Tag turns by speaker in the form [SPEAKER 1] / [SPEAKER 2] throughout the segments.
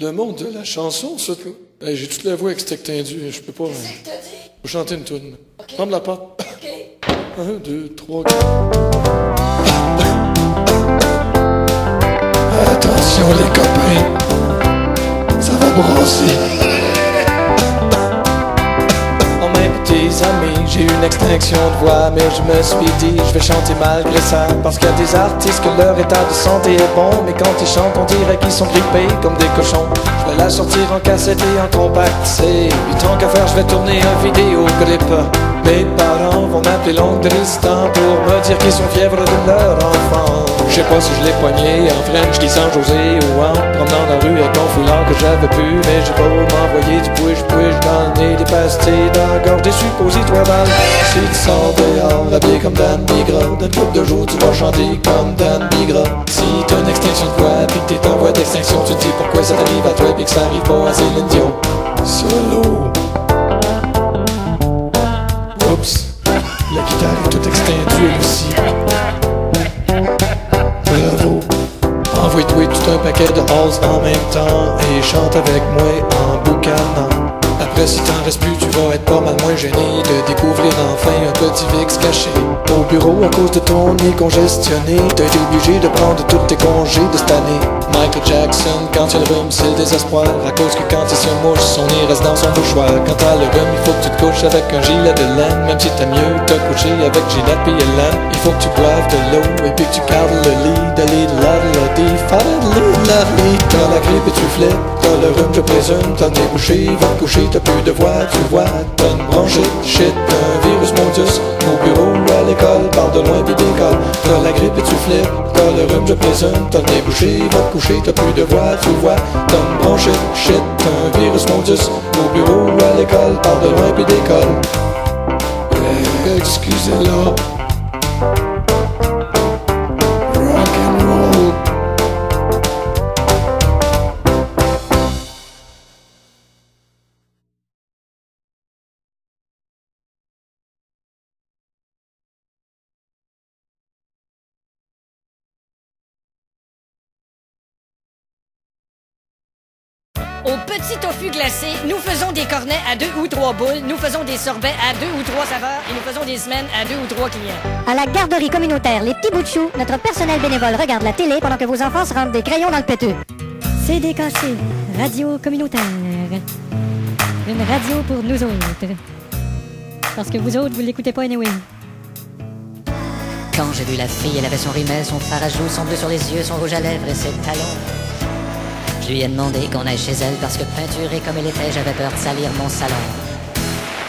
[SPEAKER 1] Le monde de la chanson, ça, toi. Hey, j'ai toute la voix avec cet tendu, je peux pas.
[SPEAKER 2] Qu'est-ce que t'as dit?
[SPEAKER 1] Faut chanter une toune.
[SPEAKER 2] Ok.
[SPEAKER 1] Ferme la porte.
[SPEAKER 2] OK.
[SPEAKER 1] 1, 2, 3, 4. Attention les copains, ça va brasser. En même tes amis, j'ai une extinction de voix, mais je me suis dit, je vais chanter malgré ça. Parce qu'il y a des artistes que leur état de santé est bon, mais quand ils chantent, on dirait qu'ils sont grippés comme des cochons. Je vais la sortir en cassette et en compact C. Puis tant qu'à faire, je vais tourner un vidéoclip. Mes parents vont m'appeler l'oncle Tristan pour me dire qu'ils sont fiers de leur enfant. Je sais pas si je l'ai poigné en French qui San José ou en promenant dans la rue avec mon foulard que j'avais pu. Mais j'ai pas m'envoyer du push-push dans le nez, des pastilles dans la gorge, des suppositoires balles. Si tu sors dehors, habillé comme Dan Bigra, dans une couple de jours tu vas chanter comme Dan Bigra. Si t'as une extinction de voix pis que t'es en voie d'extinction, tu te dis pourquoi ça t'arrive à toi pis que ça arrive pas à Céline Dion. Solo. Oups, la guitare est toute extendue elle aussi. Bravo. Envoie-toi tout un paquet de halls en même temps et chante avec moi en boucanant. Après si t'en restes plus, tu vas être pas mal moins gêné de découvrir enfin un petit VIX caché. Au bureau, à cause de ton nez congestionné, t'as été obligé de prendre tous tes congés de cette année. Michael Jackson, quand il rhume, c'est le désespoir, à cause que quand il se mouche, son nez reste dans son mouchoir. Quand t'as le rhume, il faut que tu te couches avec un gilet de laine, même si t'aimes mieux te coucher avec Ginette pis Hélène. Il faut que tu boives de l'eau et puis que tu gardes le lit, de lit, de la t'as la grippe et tu flippes, t'as le rhume, je présume, t'as le nez bouché, va te coucher, t'as plus de voix, tu vois, t'as une bronchite, shit, un virus mondius, au bureau ou à l'école, parle de loin pis d'école, t'as la grippe et tu flippes, t'as le rhume, je présume, t'as le nez bouché, va te coucher, t'as plus de voix, tu vois, t'as une bronchite, shit, un virus mondius, au bureau ou à l'école, parle de loin pis d'école. Excusez-la.
[SPEAKER 3] Au petit tofu glacé, nous faisons des cornets à 2 ou 3 boules, nous faisons des sorbets à 2 ou 3 saveurs et nous faisons des semaines à 2 ou 3 clients.
[SPEAKER 4] À la garderie communautaire Les Petits Bouts de Chou, notre personnel bénévole regarde la télé pendant que vos enfants se rendent des crayons dans le péteux. CDKC, radio communautaire. Une radio pour nous autres. Parce que vous autres, vous l'écoutez pas anyway.
[SPEAKER 5] Quand j'ai vu la fille, elle avait son rimel, son fard à joues, son bleu sur les yeux, son rouge à lèvres et ses talons. Je lui ai demandé qu'on aille chez elle parce que peinturée comme elle était, j'avais peur de salir mon salon.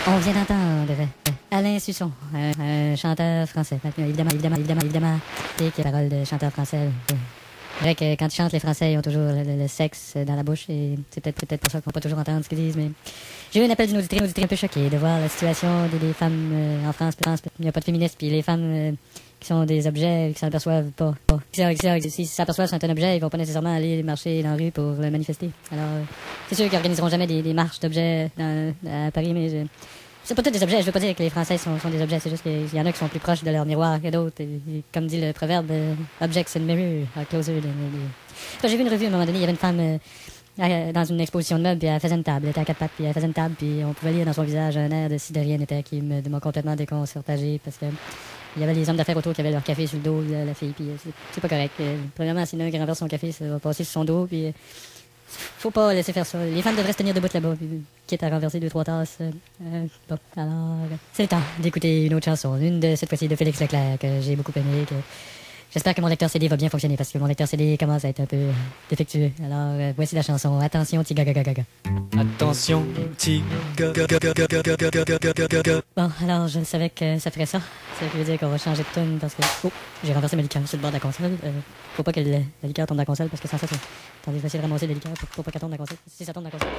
[SPEAKER 4] On vient d'entendre Alain Susson, un chanteur français. Évidemment, et qui a parole de chanteur français. C'est vrai que quand ils chantent, les Français, ils ont toujours le sexe dans la bouche et c'est peut-être pour ça qu'ils vont pas toujours entendre ce qu'ils disent. Mais j'ai eu un appel d'une auditrice un peu choquée de voir la situation des femmes en France. Il n'y a pas de féministes, puis les femmes qui sont des objets qui s'en aperçoivent pas. S'ils s'aperçoivent que c'est un objet, ils vont pas nécessairement aller marcher dans la rue pour le manifester. Alors, c'est sûr qu'ils organiseront jamais des marches d'objets à Paris, mais c'est pas tous des objets. Je veux pas dire que les Français sont des objets, c'est juste qu'il y en a qui sont plus proches de leur miroir que d'autres. Et comme dit le proverbe, objects in mirror are closer than... J'ai vu une revue à un moment donné, il y avait une femme dans une exposition de meubles, puis elle faisait une table, elle était à 4 pattes, puis elle faisait une table, puis on pouvait lire dans son visage un air de si de rien n'était qui m'a complètement déconcertagé, parce que il y avait les hommes d'affaires autour qui avaient leur café sur le dos de la fille, puis c'est pas correct. Premièrement, s'il y en a un qui renverse son café, ça va passer sur son dos, puis faut pas laisser faire ça. Les femmes devraient se tenir debout là-bas, puis quitte à renverser 2-3 tasses. Bon, alors, c'est le temps d'écouter une autre chanson, une de cette fois-ci de Félix Leclerc, que j'ai beaucoup aimé, que j'espère que mon lecteur CD va bien fonctionner, parce que mon lecteur CD commence à être un peu défectueux. Alors, voici la chanson. Attention, petit gaga.
[SPEAKER 1] Attention, petit gaga.
[SPEAKER 4] Bon, alors, je savais que ça ferait ça. Ça veut dire qu'on va changer de tune parce que... Oh, j'ai renversé ma liqueur sur le bord de la console. Faut pas que la liqueur tombe dans la console parce que sans ça, attendez, je vais essayer de ramasser la liqueur pour pas qu'elle tombe dans la console. Si ça tombe dans la console...